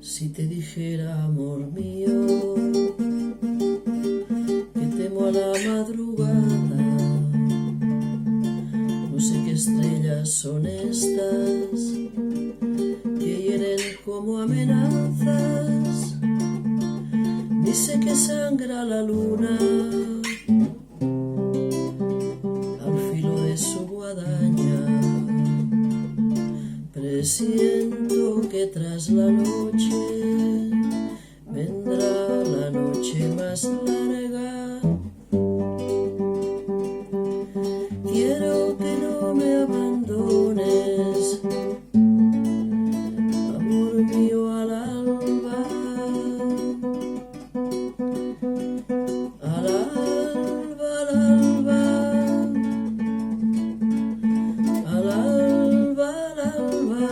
Si te dijera, amor mío, que temo a la madrugada, no sé qué estrellas son estas que hieren como amenazas, ni sé que sangra la luna al filo de su guadaña. Presiento que tras la noche vendrá la noche más larga. Quiero que no me abandones, amor mío, al alba, al alba, al alba, al alba, al alba.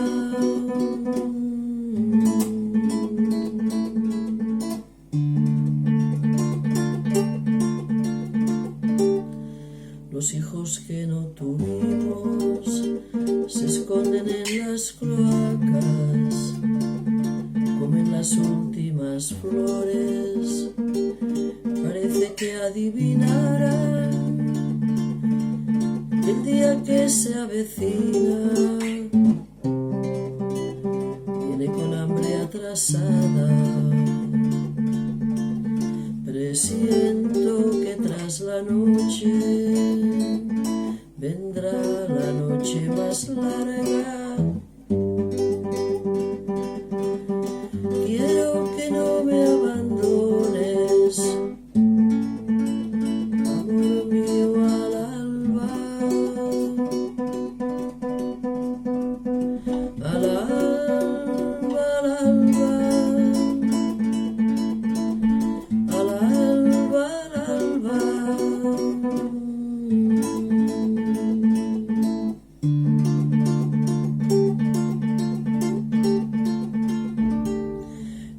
Los hijos que no tuvimos se esconden en las cloacas, comen las últimas flores, parece que adivinaran el día que se avecina. Viene con hambre atrasada, presiento que tras la noche vendrá la noche más larga. Quiero que no me abandones, amor mío, al alba, al alba, al alba, al alba, al alba.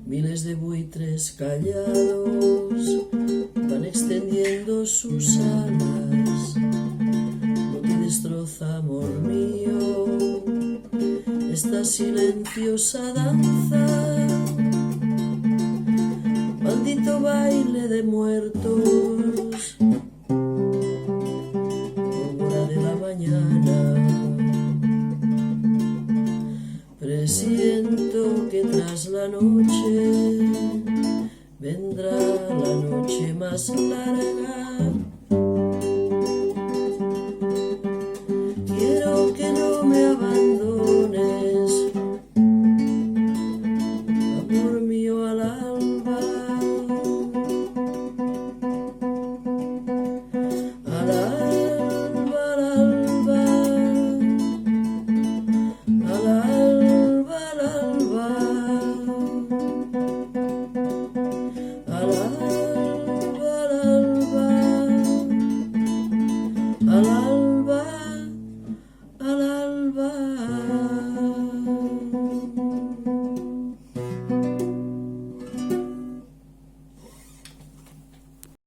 Miles de buitres callados van extendiendo sus alas. No te destroza, amor mío, esta silenciosa danza. Maldito baile de muertos